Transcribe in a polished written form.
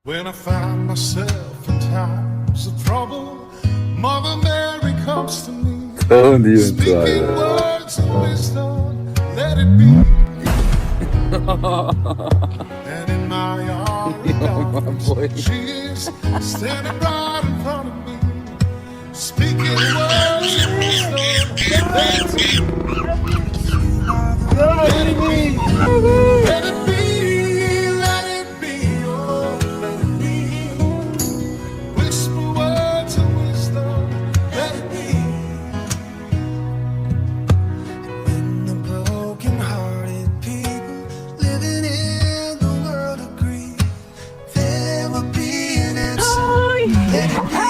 When I find myself in times of trouble, Mother Mary comes to me, Onde speaking words of wisdom, let it be. And in my hour of darkness, she is standing right in front of me, speaking words of wisdom, let it be. Let it be. Let it be. Let it be. Oh, let it be. Whisper words of wisdom. Let it be. When the broken-hearted people living in the world agree, there will be an answer. Let it be.